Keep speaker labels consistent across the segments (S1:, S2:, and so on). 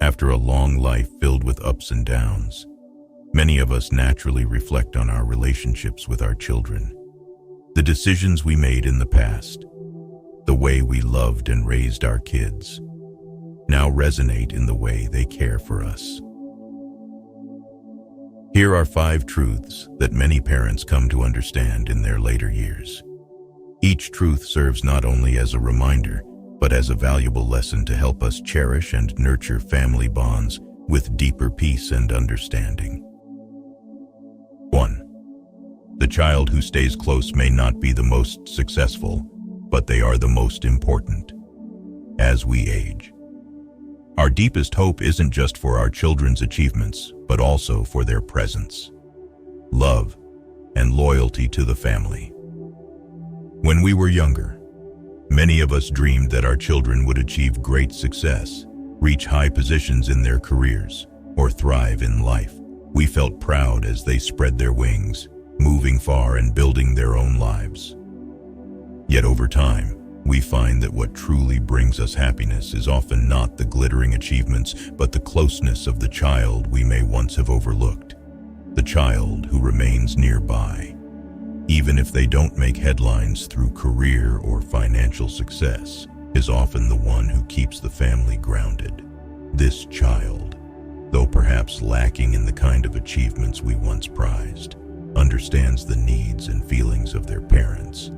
S1: After a long life filled with ups and downs, many of us naturally reflect on our relationships with our children. The decisions we made in the past, the way we loved and raised our kids, now resonate in the way they care for us. Here are 5 truths that many parents come to understand in their later years. Each truth serves not only as a reminder, but as a valuable lesson to help us cherish and nurture family bonds with deeper peace and understanding. 1. The child who stays close may not be the most successful, but they are the most important. As we age, our deepest hope isn't just for our children's achievements, but also for their presence, love, and loyalty to the family. When we were younger, many of us dreamed that our children would achieve great success, reach high positions in their careers, or thrive in life. We felt proud as they spread their wings, moving far and building their own lives. Yet over time, we find that what truly brings us happiness is often not the glittering achievements, but the closeness of the child we may once have overlooked. The child who remains nearby, even if they don't make headlines through career or financial success, is often the one who keeps the family grounded. This child, though perhaps lacking in the kind of achievements we once prized, understands the needs and feelings of their parents.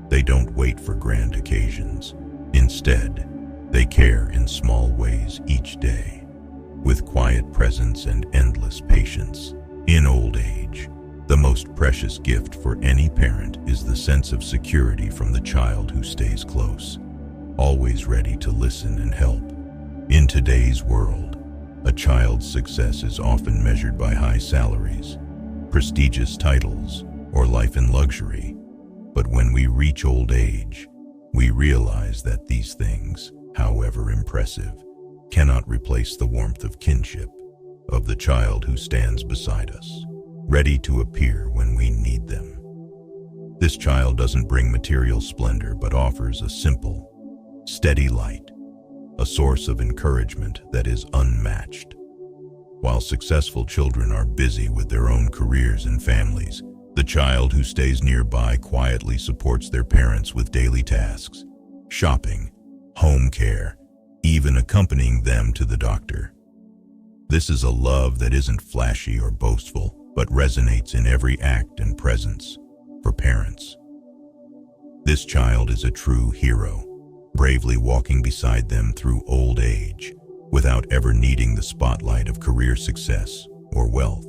S1: They don't wait for grand occasions. Instead, they care in small ways each day, with quiet presence and endless patience. In old age, the most precious gift for any parent is the sense of security from the child who stays close, always ready to listen and help. In today's world, a child's success is often measured by high salaries, prestigious titles, or life in luxury. But when we reach old age, we realize that these things, however impressive, cannot replace the warmth of kinship, of the child who stands beside us, ready to appear when we need them. This child doesn't bring material splendor, but offers a simple, steady light, a source of encouragement that is unmatched. While successful children are busy with their own careers and families, the child who stays nearby quietly supports their parents with daily tasks, shopping, home care, even accompanying them to the doctor. This is a love that isn't flashy or boastful, but resonates in every act and presence. For parents, this child is a true hero, bravely walking beside them through old age, without ever needing the spotlight of career success or wealth.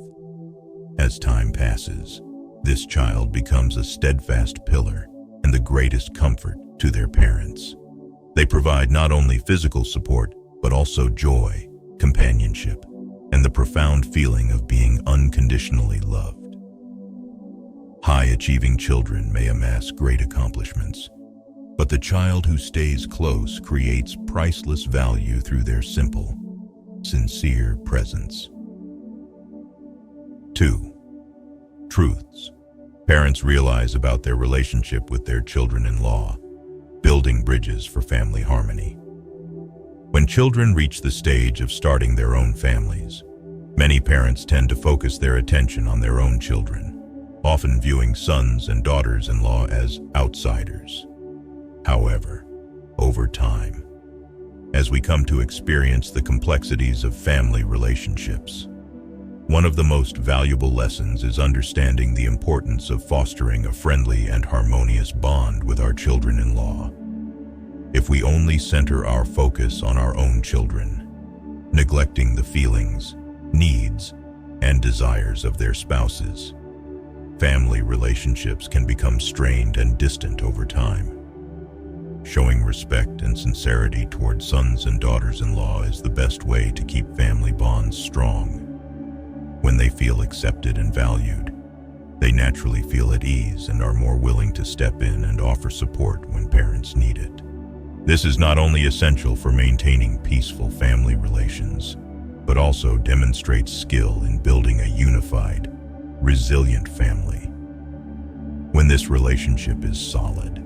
S1: As time passes, this child becomes a steadfast pillar and the greatest comfort to their parents. They provide not only physical support, but also joy, companionship, and the profound feeling of being unconditionally loved. High-achieving children may amass great accomplishments, but the child who stays close creates priceless value through their simple, sincere presence. 2. Truths parents realize about their relationship with their children-in-law, building bridges for family harmony. When children reach the stage of starting their own families, many parents tend to focus their attention on their own children, often viewing sons and daughters-in-law as outsiders. However, over time, as we come to experience the complexities of family relationships, one of the most valuable lessons is understanding the importance of fostering a friendly and harmonious bond with our children-in-law. If we only center our focus on our own children, neglecting the feelings, needs, and desires of their spouses, family relationships can become strained and distant over time. Showing respect and sincerity toward sons and daughters-in-law is the best way to keep family bonds strong. When they feel accepted and valued, they naturally feel at ease and are more willing to step in and offer support when parents need it. This is not only essential for maintaining peaceful family relations, but also demonstrates skill in building a unified, resilient family. When this relationship is solid,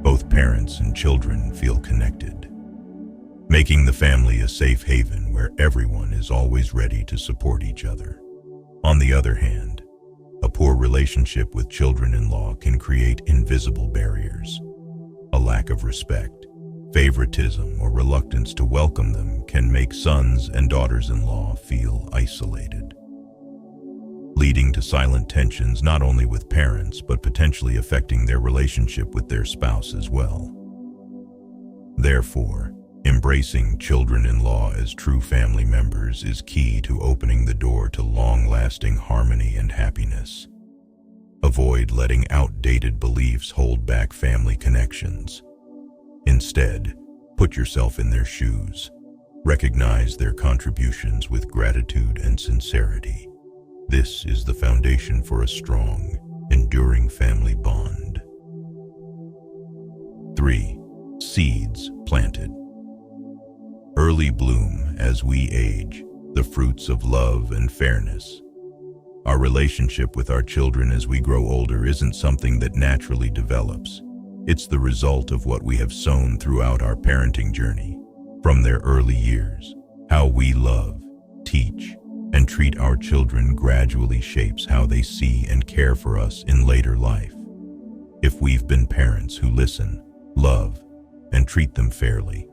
S1: both parents and children feel connected. making the family a safe haven where everyone is always ready to support each other. On the other hand, a poor relationship with children-in-law can create invisible barriers. A lack of respect, favoritism, or reluctance to welcome them can make sons and daughters-in-law feel isolated, leading to silent tensions not only with parents but potentially affecting their relationship with their spouse as well. Therefore, embracing children-in-law as true family members is key to opening the door to long-lasting harmony and happiness. Avoid letting outdated beliefs hold back family connections. Instead, put yourself in their shoes. Recognize their contributions with gratitude and sincerity. This is the foundation for a strong, enduring family bond. 3. Seeds planted. Early bloom as we age, the fruits of love and fairness. Our relationship with our children as we grow older isn't something that naturally develops. It's the result of what we have sown throughout our parenting journey. From their early years, how we love, teach, and treat our children gradually shapes how they see and care for us in later life. If we've been parents who listen, love, and treat them fairly,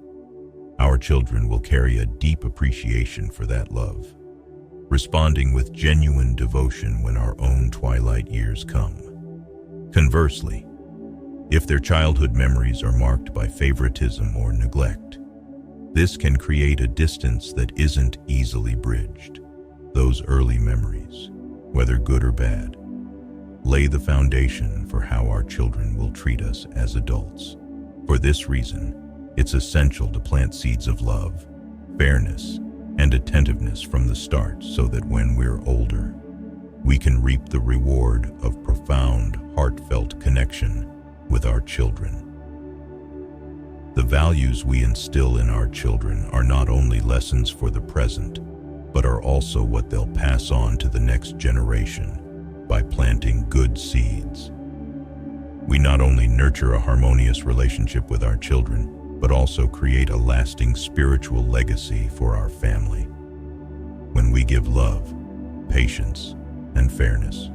S1: our children will carry a deep appreciation for that love, responding with genuine devotion when our own twilight years come. Conversely, if their childhood memories are marked by favoritism or neglect, this can create a distance that isn't easily bridged. Those early memories, whether good or bad, lay the foundation for how our children will treat us as adults. For this reason, it's essential to plant seeds of love, fairness, and attentiveness from the start so that when we're older, we can reap the reward of profound, heartfelt connection with our children. The values we instill in our children are not only lessons for the present, but are also what they'll pass on to the next generation by planting good seeds. We not only nurture a harmonious relationship with our children, but also create a lasting spiritual legacy for our family. When we give love, patience, and fairness,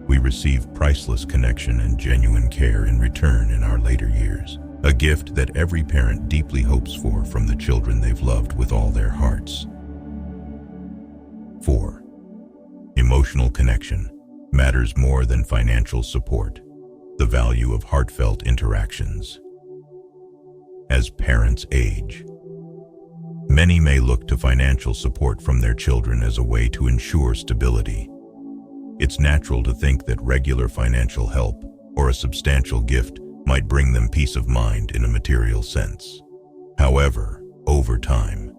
S1: we receive priceless connection and genuine care in return in our later years, a gift that every parent deeply hopes for from the children they've loved with all their hearts. 4. Emotional connection matters more than financial support. The value of heartfelt interactions. As parents age, many may look to financial support from their children as a way to ensure stability. It's natural to think that regular financial help or a substantial gift might bring them peace of mind in a material sense. However, over time,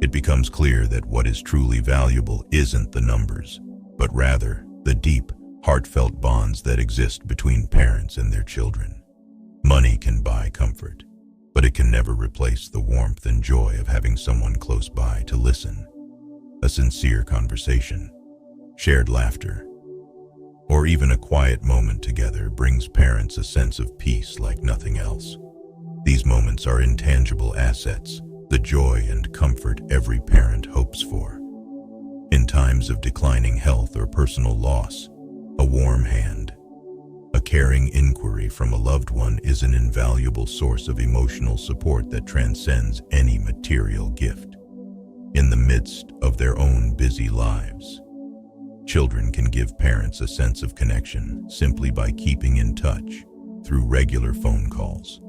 S1: it becomes clear that what is truly valuable isn't the numbers, but rather the deep, heartfelt bonds that exist between parents and their children. Money can buy comfort, but it can never replace the warmth and joy of having someone close by to listen. A sincere conversation, shared laughter, or even a quiet moment together brings parents a sense of peace like nothing else. These moments are intangible assets, the joy and comfort every parent hopes for. In times of declining health or personal loss, a warm hand, a caring inquiry from a loved one is an invaluable source of emotional support that transcends any material gift. In the midst of their own busy lives, children can give parents a sense of connection simply by keeping in touch through regular phone calls,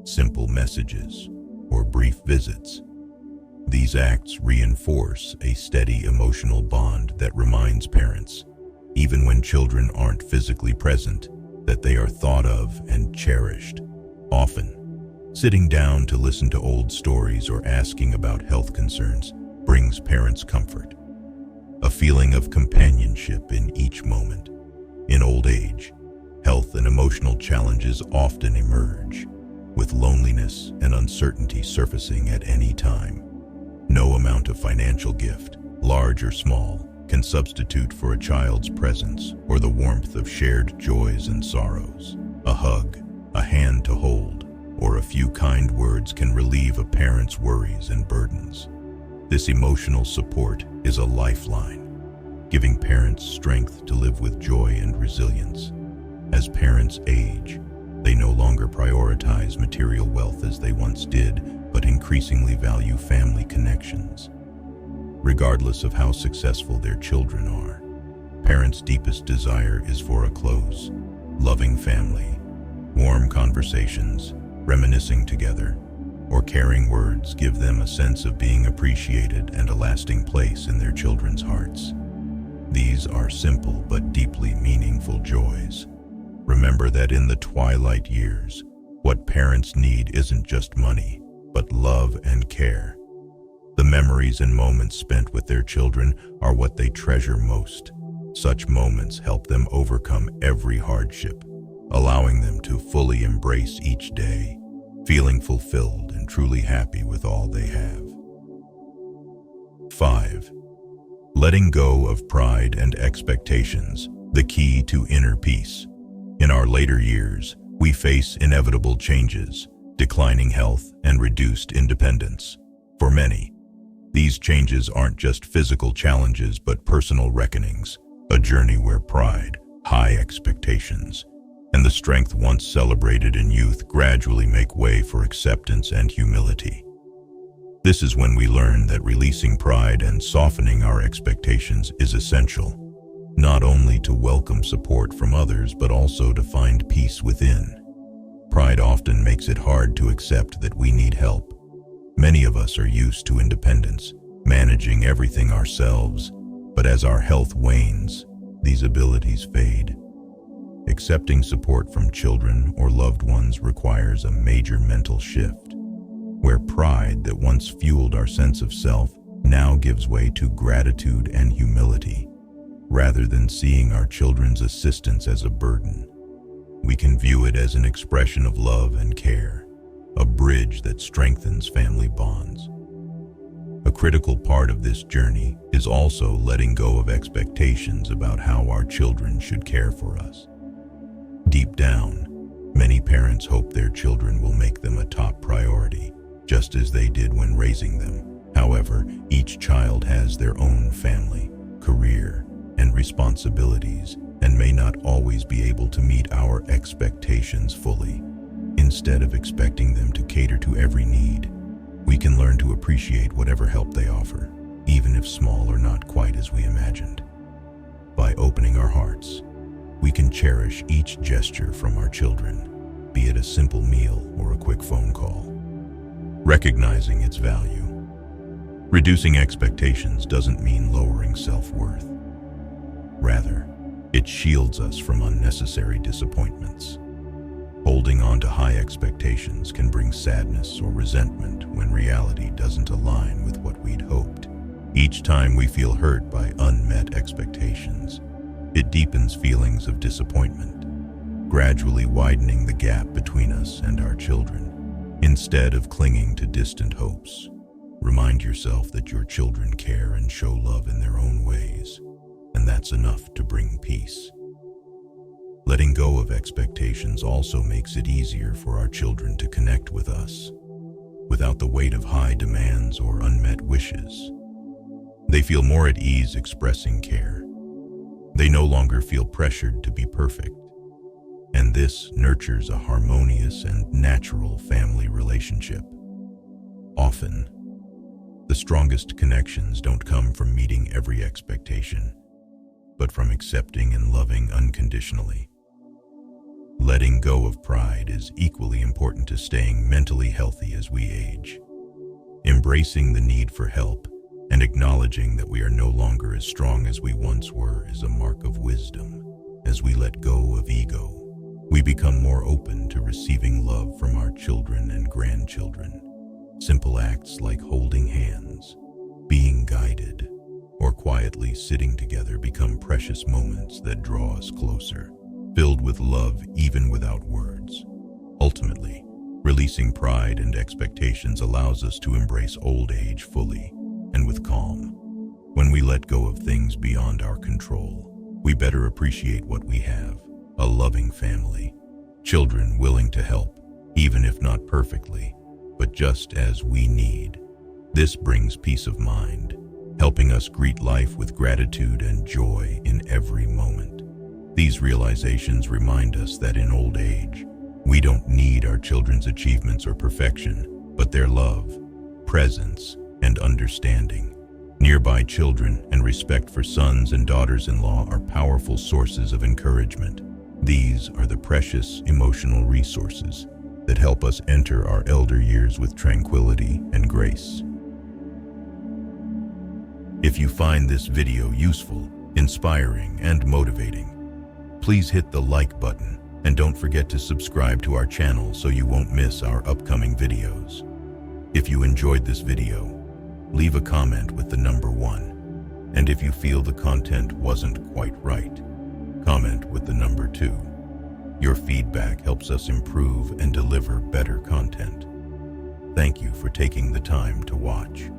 S1: simple messages, or brief visits. These acts reinforce a steady emotional bond that reminds parents, even when children aren't physically present, that they are thought of and cherished. Often, sitting down to listen to old stories or asking about health concerns brings parents comfort, a feeling of companionship in each moment. In old age, health and emotional challenges often emerge, with loneliness and uncertainty surfacing at any time. No amount of financial gift, large or small, can substitute for a child's presence or the warmth of shared joys and sorrows. A hug, a hand to hold, or a few kind words can relieve a parent's worries and burdens. This emotional support is a lifeline, giving parents strength to live with joy and resilience. As parents age, they no longer prioritize material wealth as they once did, but increasingly value family connections. Regardless of how successful their children are, parents' deepest desire is for a close, loving family. Warm conversations, reminiscing together, or caring words give them a sense of being appreciated and a lasting place in their children's hearts. These are simple but deeply meaningful joys. Remember that in the twilight years, what parents need isn't just money, but love and care. The memories and moments spent with their children are what they treasure most. Such moments help them overcome every hardship, allowing them to fully embrace each day, feeling fulfilled and truly happy with all they have. 5. Letting go of pride and expectations, the key to inner peace. In our later years, we face inevitable changes, declining health, and reduced independence. For many, these changes aren't just physical challenges but personal reckonings, a journey where pride, high expectations, and the strength once celebrated in youth gradually make way for acceptance and humility. This is when we learn that releasing pride and softening our expectations is essential, not only to welcome support from others but also to find peace within. Pride often makes it hard to accept that we need help. Many of us are used to independence, managing everything ourselves, but as our health wanes, these abilities fade. Accepting support from children or loved ones requires a major mental shift, where pride that once fueled our sense of self now gives way to gratitude and humility. Rather than seeing our children's assistance as a burden, we can view it as an expression of love and care, a bridge that strengthens family bonds. A critical part of this journey is also letting go of expectations about how our children should care for us. Deep down, many parents hope their children will make them a top priority, just as they did when raising them. However, each child has their own family, career, and responsibilities, and may not always be able to meet our expectations fully. Instead of expecting them to cater to every need, we can learn to appreciate whatever help they offer, even if small or not quite as we imagined. By opening our hearts, we can cherish each gesture from our children, be it a simple meal or a quick phone call, recognizing its value. Reducing expectations doesn't mean lowering self-worth. Rather, it shields us from unnecessary disappointments. Holding on to high expectations can bring sadness or resentment when reality doesn't align with what we'd hoped. Each time we feel hurt by unmet expectations, it deepens feelings of disappointment, gradually widening the gap between us and our children. Instead of clinging to distant hopes, remind yourself that your children care and show love in their own ways, and that's enough to bring peace. Letting go of expectations also makes it easier for our children to connect with us, without the weight of high demands or unmet wishes. They feel more at ease expressing care. They no longer feel pressured to be perfect, and this nurtures a harmonious and natural family relationship. Often, the strongest connections don't come from meeting every expectation, but from accepting and loving unconditionally. Letting go of pride is equally important to staying mentally healthy as we age. Embracing the need for help and acknowledging that we are no longer as strong as we once were is a mark of wisdom. As we let go of ego, we become more open to receiving love from our children and grandchildren. Simple acts like holding hands, being guided, or quietly sitting together become precious moments that draw us closer, filled with love even without words. Ultimately, releasing pride and expectations allows us to embrace old age fully and with calm. When we let go of things beyond our control, we better appreciate what we have: a loving family, children willing to help, even if not perfectly, but just as we need. This brings peace of mind, helping us greet life with gratitude and joy in every moment. These realizations remind us that in old age, we don't need our children's achievements or perfection, but their love, presence, and understanding. Nearby children and respect for sons and daughters-in-law are powerful sources of encouragement. These are the precious emotional resources that help us enter our elder years with tranquility and grace. If you find this video useful, inspiring, and motivating, please hit the like button and don't forget to subscribe to our channel so you won't miss our upcoming videos. If you enjoyed this video, leave a comment with the number 1. And if you feel the content wasn't quite right, comment with the number 2. Your feedback helps us improve and deliver better content. Thank you for taking the time to watch.